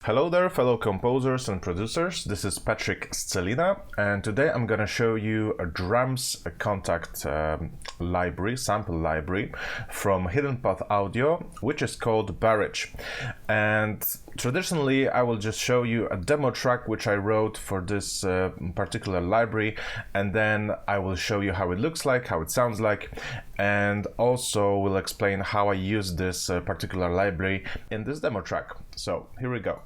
Hello there, fellow composers and producers. This is Patrick Scelina, and today I'm gonna show you a drums Kontakt library, sample library from Hidden Path Audio, which is called Barrage. And traditionally, I will just show you a demo track which I wrote for this particular library, and then I will show you how it looks like, how it sounds like, and also will explain how I use this particular library in this demo track. So here we go.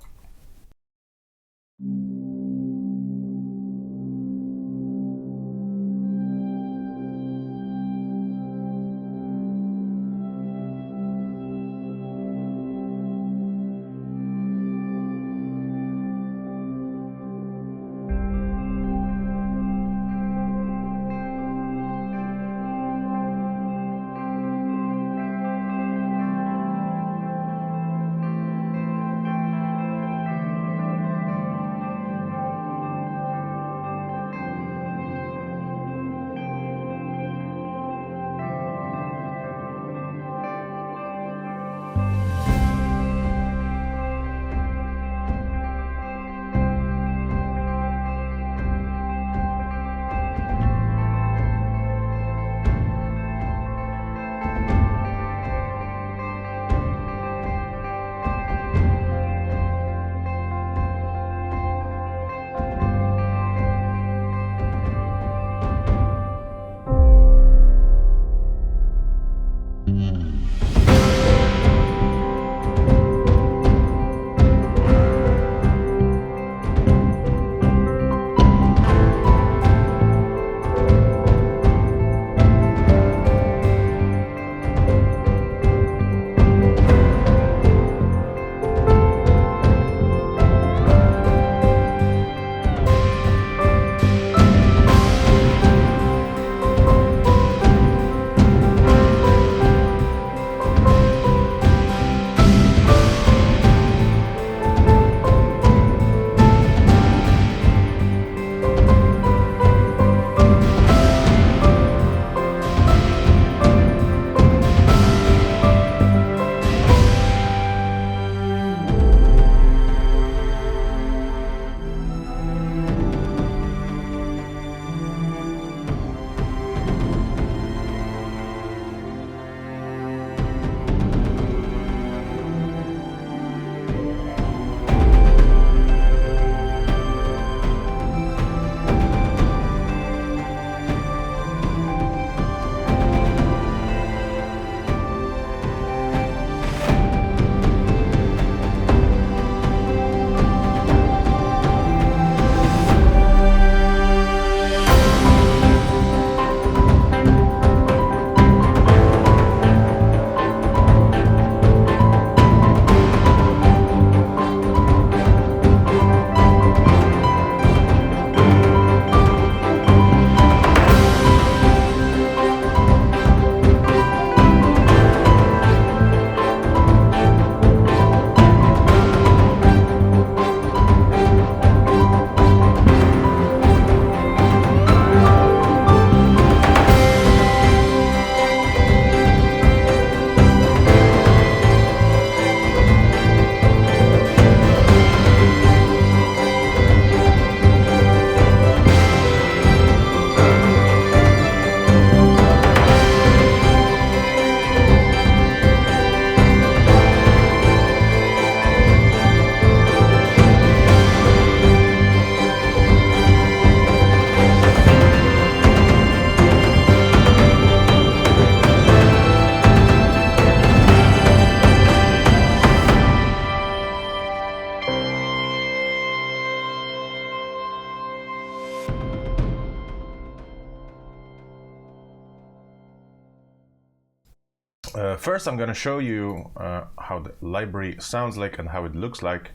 First, I'm going to show you how the library sounds like and how it looks like.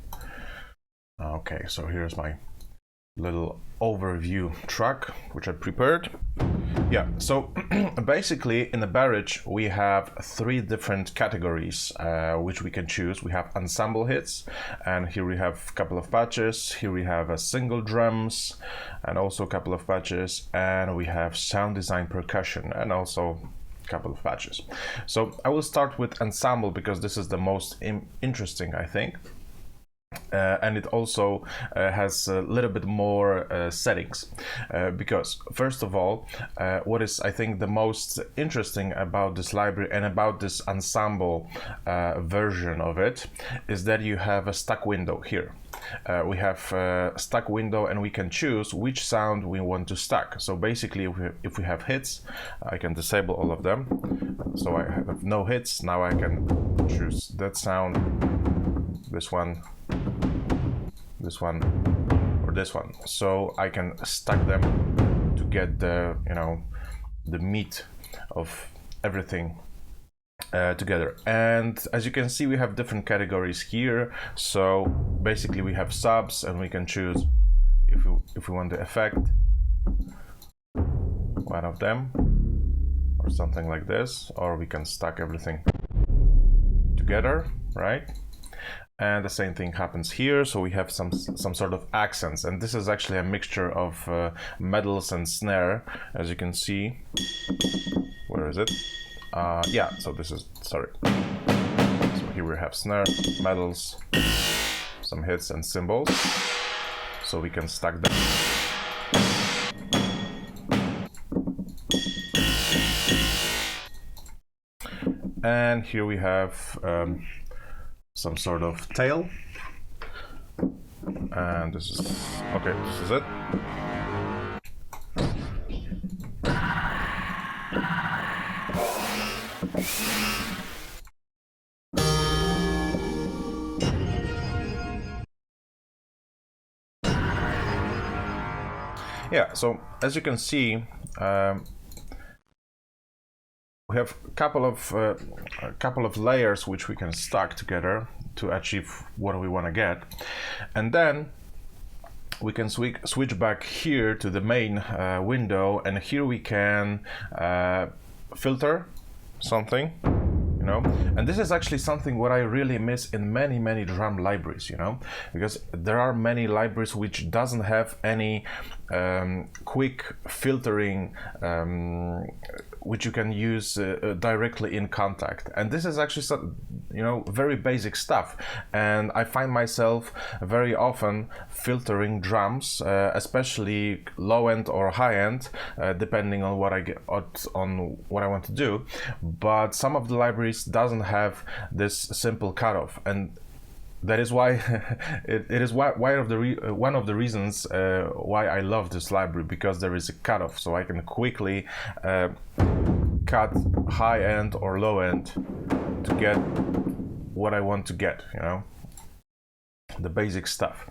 Okay, so here's my little overview track which I prepared. Yeah, so basically in the Barrage we have three different categories which we can choose. We have ensemble hits, and here we have a couple of patches. Here we have a single drums and also a couple of patches, and we have sound design percussion and also couple of patches. So I will start with ensemble because this is the most interesting, I think. And it also has a little bit more settings, because first of all, what is I think the most interesting about this library and about this ensemble version of it is that you have a stack window here. We have a stack window, and we can choose which sound we want to stack. So basically, if we have hits, I can disable all of them. So I have no hits. Now I can choose that sound, this one, or this one. So I can stack them to get the, you know, the meat of everything together. And as you can see, we have different categories here. So basically we have subs, and we can choose if we want the effect, one of them or something like this, or we can stack everything together, right? And the same thing happens here. So we have some sort of accents, and this is actually a mixture of medals and snare, as you can see. Where is it? Yeah, so this is, sorry. So here we have snare, medals, some hits and cymbals. So we can stack them. And here we have some sort of tail. And this is, okay, this is it. Yeah, so as you can see, we have a couple of layers which we can stack together to achieve what we want to get, and then we can switch back here to the main window, and here we can filter something, you know. And this is actually something what I really miss in many drum libraries, you know, because there are many libraries which doesn't have any quick filtering which you can use directly in Kontakt. And this is actually some, you know, very basic stuff, and I find myself very often filtering drums, especially low end or high end, depending on what I get, on what I want to do. But some of the libraries doesn't have this simple cutoff, and that is why it is one of the reasons why I love this library, because there is a cutoff, so I can quickly cut high end or low end to get what I want to get, you know, the basic stuff.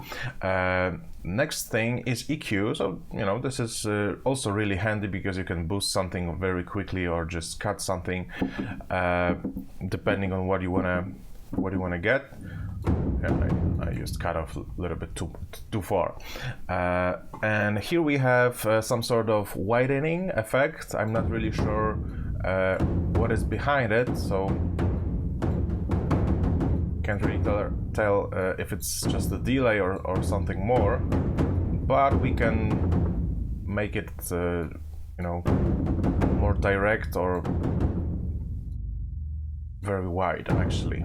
Next thing is EQ. So, you know, this is also really handy because you can boost something very quickly or just cut something depending on what you wanna get. And I just cut off a little bit too far. And here we have some sort of widening effect. I'm not really sure what is behind it, so can't really tell if it's just a delay or something more. But we can make it, you know, more direct or very wide, actually.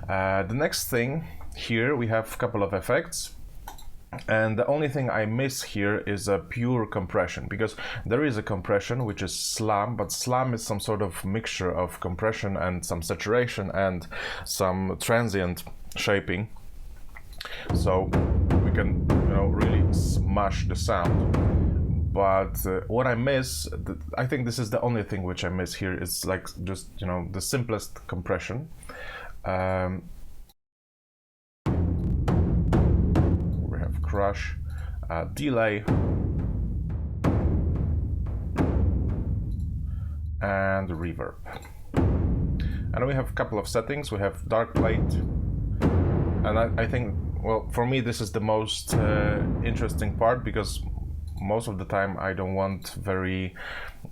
The next thing here, we have a couple of effects, and the only thing I miss here is a pure compression, because there is a compression which is slam, but slam is some sort of mixture of compression and some saturation and some transient shaping, so we can, you know, really smash the sound. But what I miss, I think this is the only thing which I miss here, is like just, you know, the simplest compression. We have crush, delay, and reverb. And we have a couple of settings. We have dark plate, and I think, well, for me this is the most interesting part, because most of the time I don't want very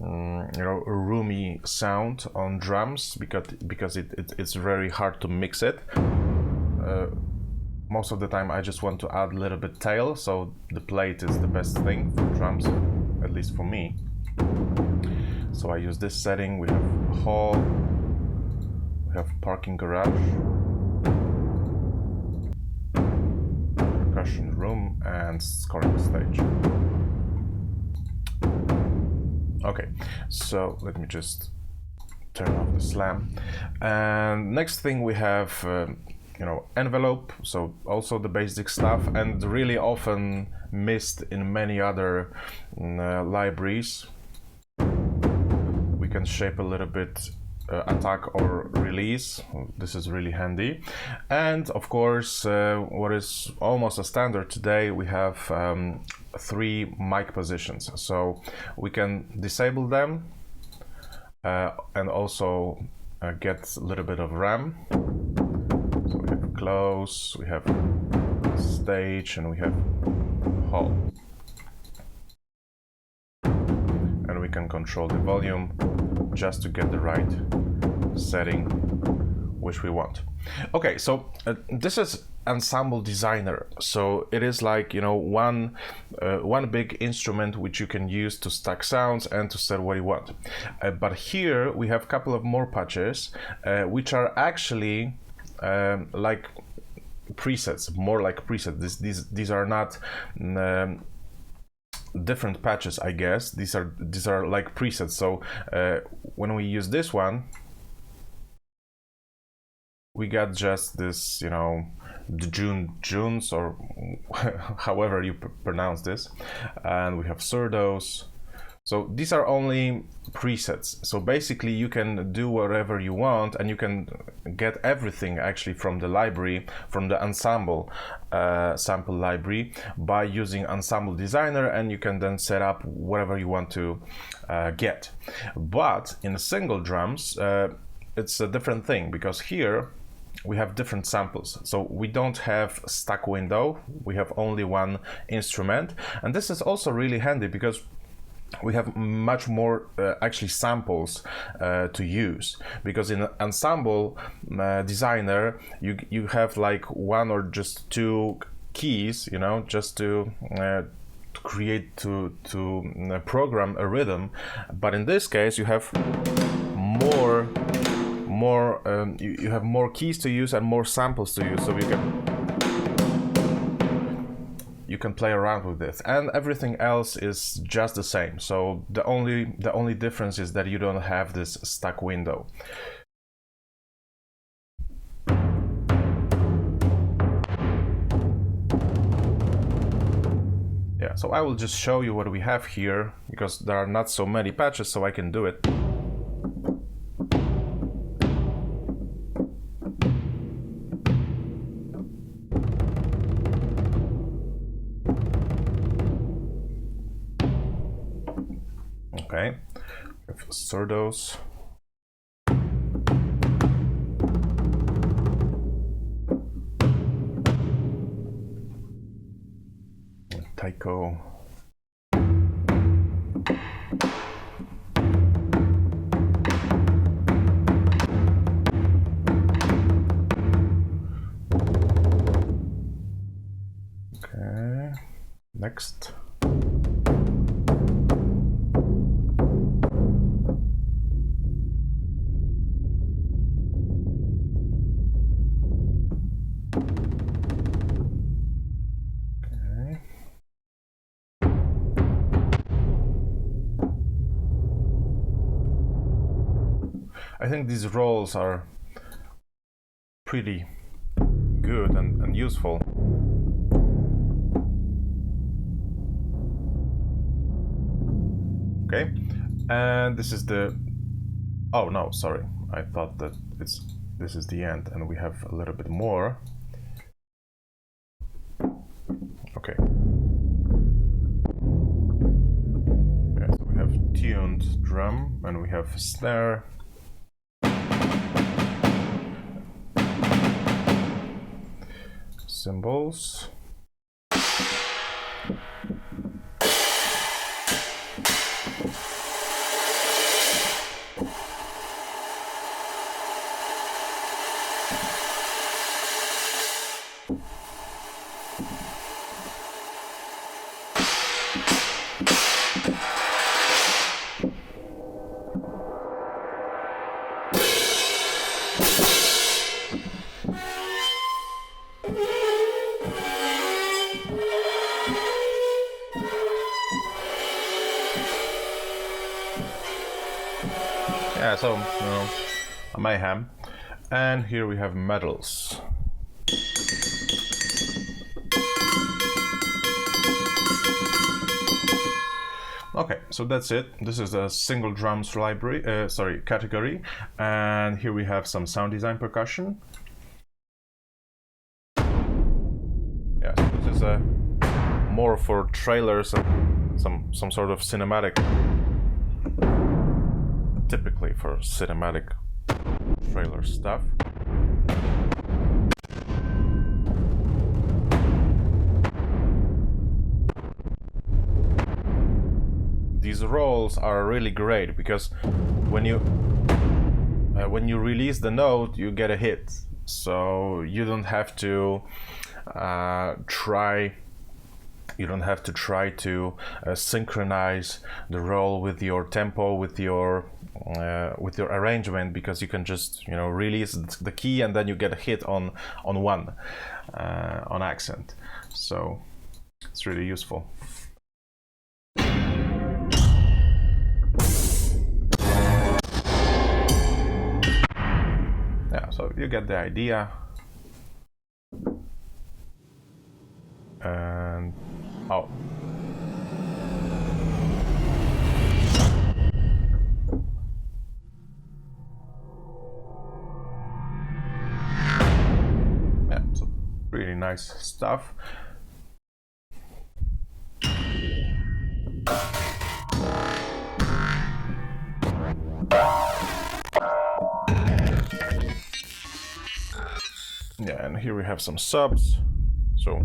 you know, roomy sound on drums, because it's very hard to mix it. Most of the time I just want to add a little bit tail, so the plate is the best thing for drums, at least for me. So I use this setting. We have hall, we have parking garage, percussion room and scoring stage. Okay, so let me just turn off the slam. And next thing we have, you know, envelope, so also the basic stuff, and really often missed in many other libraries. We can shape a little bit attack or release. This is really handy. And of course, what is almost a standard today, we have 3 mic positions, so we can disable them and also get a little bit of RAM. So we have close, we have stage, and we have hall. And we can control the volume just to get the right setting which we want. Okay, so this is Ensemble Designer, so it is like, you know, one big instrument which you can use to stack sounds and to set what you want. But here we have a couple of more patches which are actually like presets, more like presets. These are not different patches, I guess. These are like presets. So when we use this one, we got just this, you know, the Junes, or however you pronounce this, and we have surdos. So these are only presets. So basically you can do whatever you want, and you can get everything actually from the library, from the Ensemble sample library, by using Ensemble Designer, and you can then set up whatever you want to get. But in single drums, it's a different thing, because here we have different samples. So we don't have stack window, we have only one instrument, and this is also really handy because we have much more actually samples to use, because in Ensemble Designer you have like 1 or just 2 keys, you know, just to create to program a rhythm. But in this case you have more you have more keys to use and more samples to use, so you can play around with this, and everything else is just the same. So the only difference is that you don't have this stack window. Yeah, so I will just show you what we have here, because there are not so many patches, so I can do it. Okay, we have surdos. Taiko. Okay, next. I think these roles are pretty good and useful. Okay, and this is the, oh no, sorry, I thought that this is the end, and we have a little bit more. Okay. Yeah, so we have tuned drum, and we have snare. Cymbals. Yeah, so a mayhem. And here we have medals. Okay, so that's it. This is a single drums library, category. And here we have some sound design percussion. Yeah, so this is more for trailers and some sort of cinematic, typically for cinematic trailer stuff. These rolls are really great because when you release the note, you get a hit, so you don't have to try to synchronize the roll with your tempo, with your arrangement, because you can just release the key and then you get a hit on one on accent. So it's really useful. Yeah, so you get the idea. And oh. Yeah, so really nice stuff. Yeah, and here we have some subs, so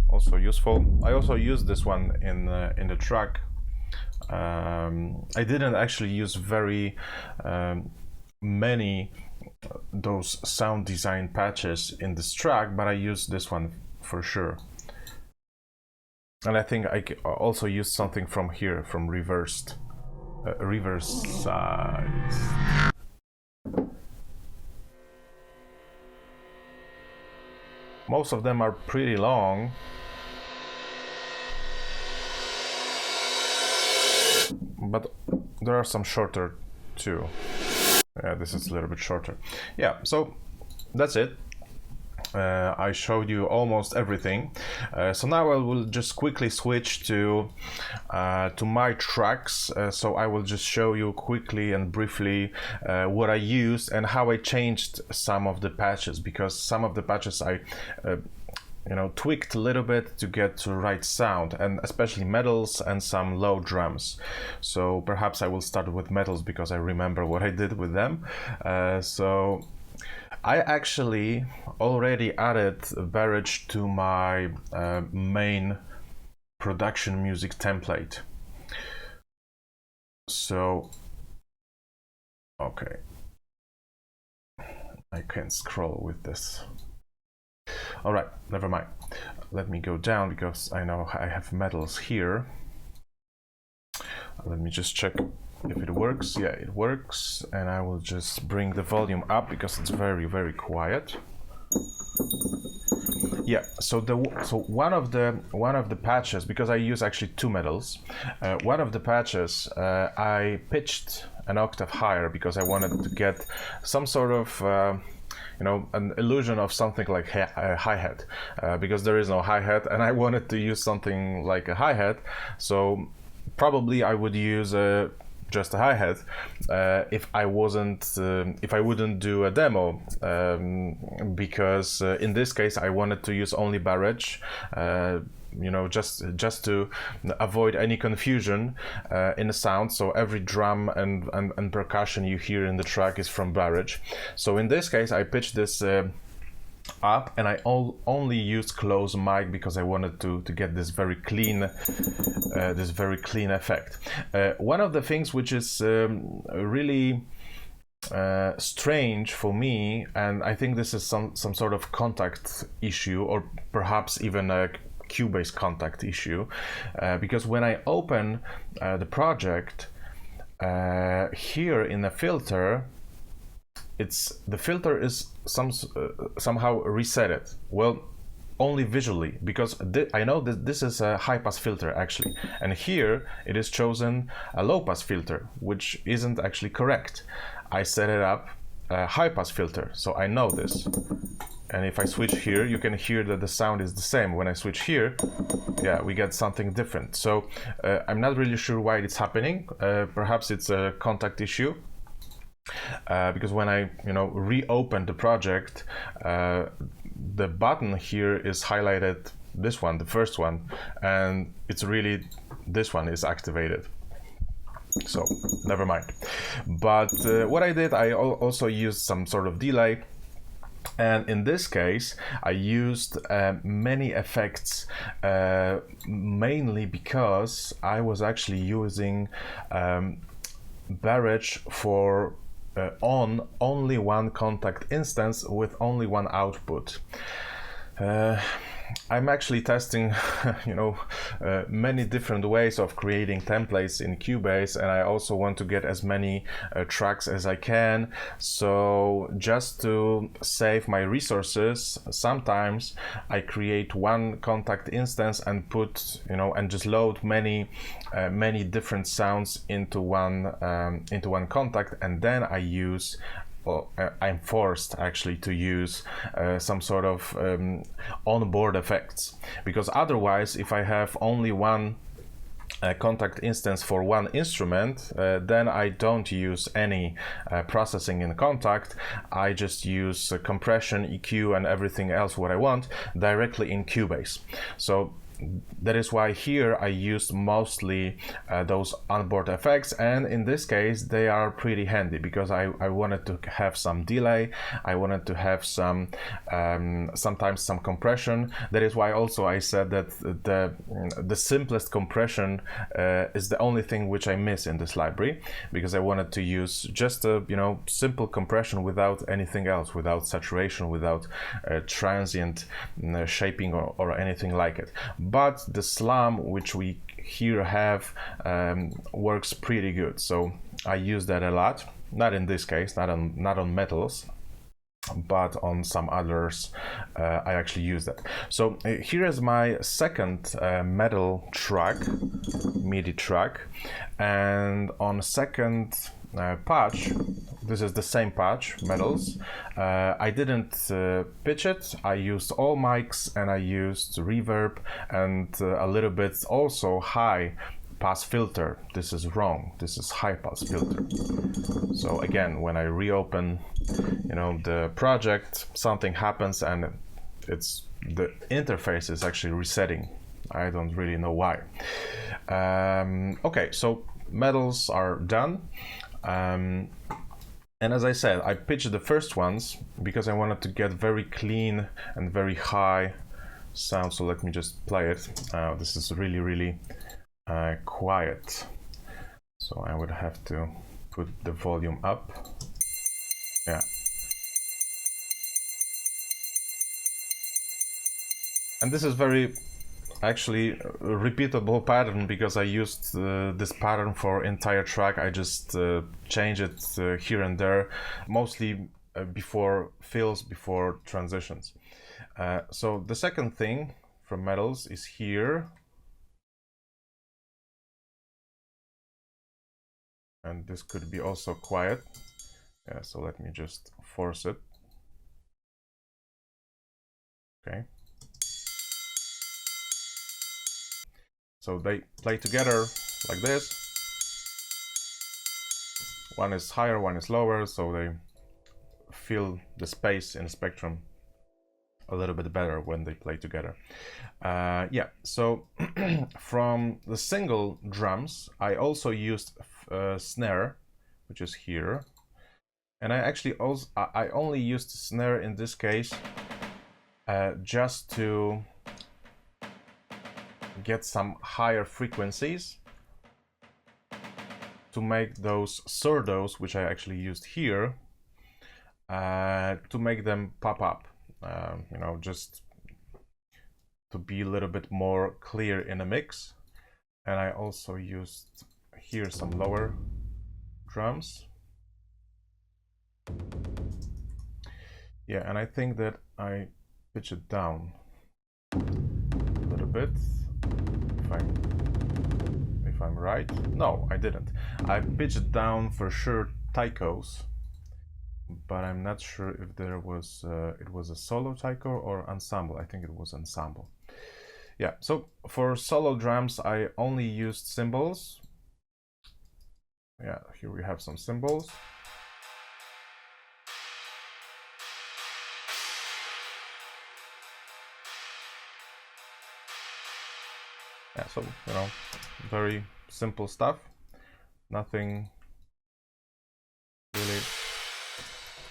also useful. I also used this one in the track. I didn't actually use very many those sound design patches in this track, but I used this one for sure. And I think I also used something from here, from reverse sides. Most of them are pretty long. But there are some shorter too. Yeah, this is a little bit shorter. Yeah, so that's it. I showed you almost everything. So now I will just quickly switch to my tracks. So I will just show you quickly and briefly what I used and how I changed some of the patches, because some of the patches I tweaked a little bit to get to the right sound, and especially medals and some low drums. So perhaps I will start with medals because I remember what I did with them. So I actually already added Barrage to my main production music template. So, okay, I can't scroll with this. All right, never mind. Let me go down because I know I have medals here. Let me just check if it works. Yeah, it works. And I will just bring the volume up because it's very, very quiet. Yeah, so one of the patches, because I use actually two medals, one of the patches I pitched an octave higher because I wanted to get some sort of an illusion of something like a hi-hat, because there is no hi-hat and I wanted to use something like a hi-hat. So probably I would use just a hi-hat if I wouldn't do a demo, because in this case I wanted to use only Barrage, just to avoid any confusion in the sound. So every drum and percussion you hear in the track is from Barrage. So in this case I pitched this up, and I only used close mic because I wanted to get this very clean effect. One of the things which is really strange for me, and I think this is some sort of Kontakt issue, or perhaps even a Cubase Kontakt issue, because when I open the project here in the filter, the filter is somehow reset it. Well, only visually, because I know that this is a high pass filter actually, and here it is chosen a low pass filter, which isn't actually correct. I set it up a high pass filter, so I know this. And if I switch here, you can hear that the sound is the same. When I switch here, yeah, we get something different. So I'm not really sure why it's happening. Perhaps it's a Kontakt issue. Because when I reopen the project, the button here is highlighted, this one, the first one, and it's really this one is activated. So never mind. But what I did, I also used some sort of delay. And in this case, I used many effects, mainly because I was actually using Barrage for on only one Kontakt instance with only one output. I'm actually testing, many different ways of creating templates in Cubase, and I also want to get as many tracks as I can. So just to save my resources, sometimes I create one Kontakt instance and put, and just load many different sounds into one Kontakt, and then I use. I'm forced actually to use some sort of onboard effects, because otherwise, if I have only one Kontakt instance for one instrument, then I don't use any processing in Kontakt. I just use compression, EQ, and everything else what I want directly in Cubase. So that is why here I used mostly those onboard effects, and in this case they are pretty handy because I wanted to have some delay, I wanted to have some sometimes some compression. That is why also I said that the simplest compression is the only thing which I miss in this library, because I wanted to use just a simple compression without anything else, without saturation, without transient shaping or anything like it. But the slum which we here have works pretty good, so I use that a lot. Not in this case, not on metals, but on some others I actually use that. So here is my second metal track, MIDI track, and on second patch, this is the same patch, metals. I didn't pitch it, I used all mics and I used reverb and a little bit also high pass filter. This is wrong, this is high pass filter. So again, when I reopen the project, something happens and the interface is actually resetting. I don't really know why. Okay, so metals are done. And as I said, I pitched the first ones because I wanted to get very clean and very high sound. So let me just play it. This is really quiet. So I would have to put the volume up. Yeah. And this is very actually a repeatable pattern because I used this pattern for entire track. I just change it here and there, mostly before fills, before transitions. So the second thing from metals is here, and this could be also quiet. Yeah, so let me just force it. Okay. So they play together like this. One is higher, one is lower, so they fill the space in the spectrum a little bit better when they play together. Yeah, so from the single drums, I also used snare, which is here. And I only used snare in this case just to get some higher frequencies to make those surdos, which I actually used here, to make them pop up, just to be a little bit more clear in a mix. And I also used here some lower drums. Yeah, and I think that I pitch it down. bit. If I'm right. No, I didn't. I pitched down for sure taikos, but I'm not sure if there was it was a solo taiko or ensemble. I think it was ensemble. Yeah, so for solo drums I only used cymbals. Yeah, here we have some cymbals. Yeah, so, you know, very simple stuff. Nothing really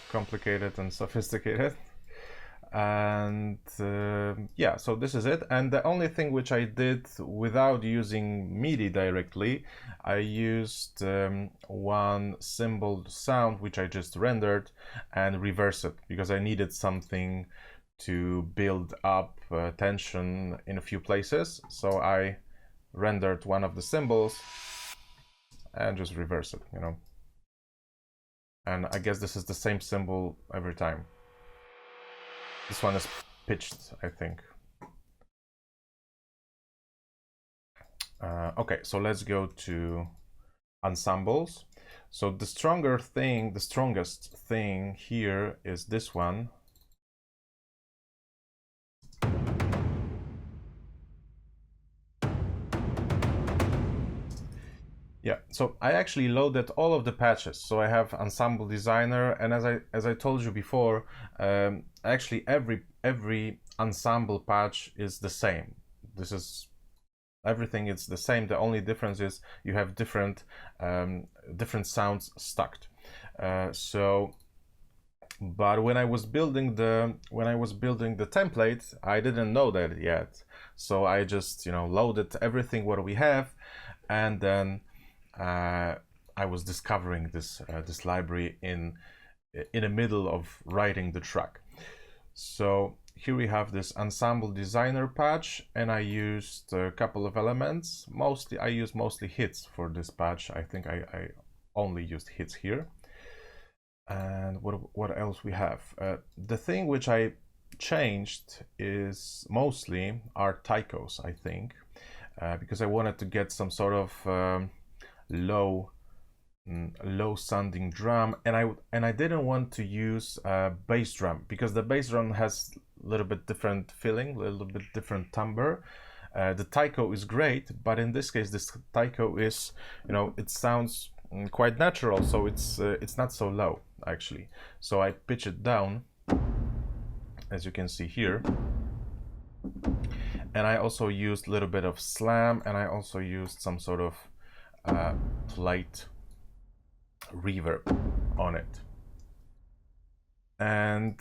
complicated and sophisticated. And yeah, so this is it. And the only thing which I did without using MIDI directly, I used one cymbal sound which I just rendered and reversed it because I needed something to build up tension in a few places. So I rendered one of the cymbals and just reverse it, you know. And I guess this is the same cymbal every time. This one is pitched, I think. Okay, so let's go to ensembles. So the strongest thing here is this one. Yeah, so I actually loaded all of the patches. So I have Ensemble Designer, and as I told you before, actually every ensemble patch is the same. This is everything. It's the same. The only difference is you have different sounds stacked. But when I was building the template, I didn't know that yet. So I just, you know, loaded everything what we have, and then I was discovering this library in the middle of writing the track. So here we have this Ensemble Designer patch, and I used a couple of elements. I used mostly hits for this patch. I think I only used hits here. And what else we have? The thing which I changed is mostly are taikos, I think, because I wanted to get some sort of low sounding drum, and I didn't want to use bass drum because the bass drum has a little bit different feeling, a little bit different timbre. The taiko is great, but in this case this taiko is, you know, it sounds quite natural, so it's not so low actually. So I pitch it down, as you can see here, and I also used a little bit of slam, and I also used some sort of light reverb on it. And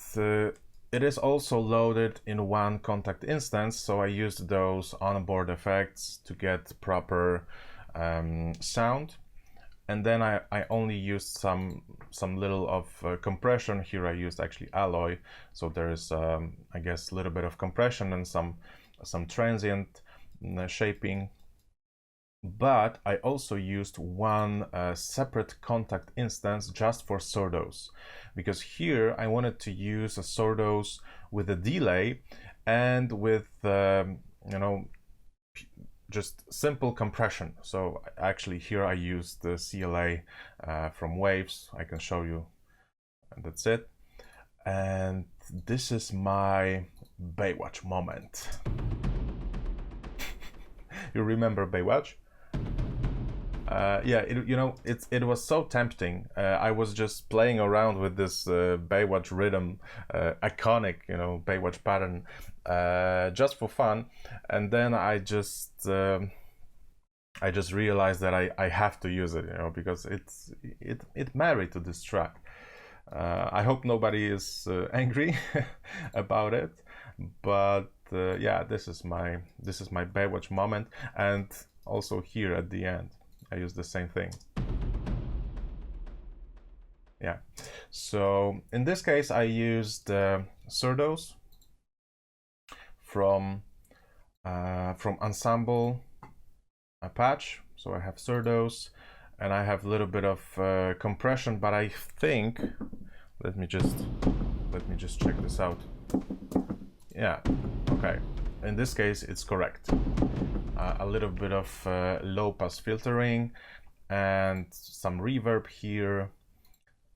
it is also loaded in one Kontakt instance, so I used those onboard effects to get proper sound. And then I only used some little of compression. Here I used actually alloy, so there is I guess a little bit of compression and some transient shaping. But I also used one separate Kontakt instance just for surdos, because here I wanted to use a surdos with a delay and with you know, just simple compression. So actually here I used the CLA from Waves. I can show you, and that's it. And this is my Baywatch moment. You remember Baywatch? Yeah, it was so tempting. I was just playing around with this Baywatch rhythm, iconic, you know, Baywatch pattern, just for fun, and then I just realized that I have to use it, you know, because it married to this track. I hope nobody is angry about it, but yeah, this is my Baywatch moment, and also here at the end I use the same thing. Yeah, so in this case I used surdos from Ensemble patch. So I have surdos and I have a little bit of compression, but I think, let me just check this out. Yeah, okay, in this case it's correct. A little bit of low pass filtering and some reverb here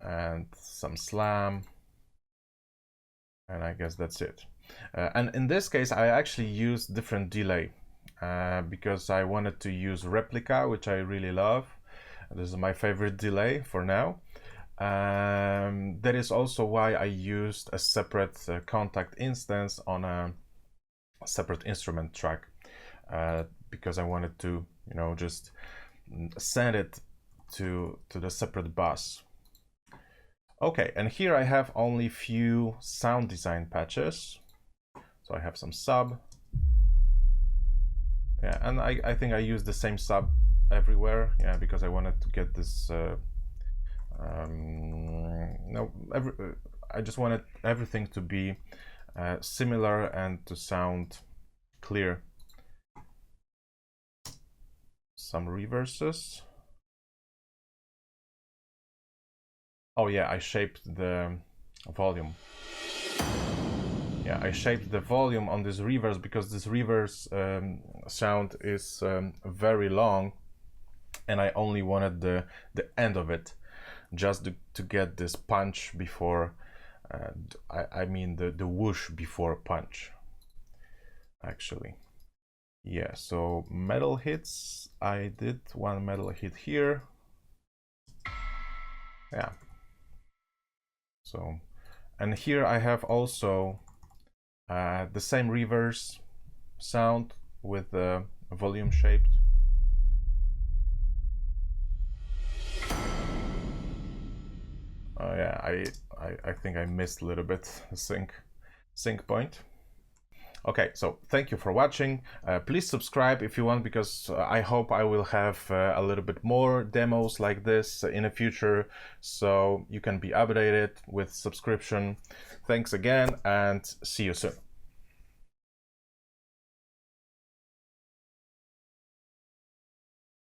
and some slam, and I guess that's it. And in this case I actually used different delay because I wanted to use replica, which I really love. This is my favorite delay for now. That is also why I used a separate Kontakt instance on a separate instrument track, because I wanted to, you know, just send it to the separate bus. Okay, and here I have only few sound design patches. So I have some sub. Yeah, and I think I use the same sub everywhere, yeah, because I wanted to get this I just wanted everything to be similar and to sound clear. Some reverses. Oh yeah, I shaped the volume. Yeah, I shaped the volume on this reverse because this reverse sound is very long, and I only wanted the end of it, just to get this punch before, I mean the whoosh before punch, actually. Yeah, so metal hits, I did one metal hit here. Yeah. So, and here I have also the same reverse sound with the volume shaped. Yeah, I think I missed a little bit the sync point. Okay, so thank you for watching. Please subscribe if you want, because I hope I will have a little bit more demos like this in the future, so you can be updated with subscription. Thanks again, and see you soon.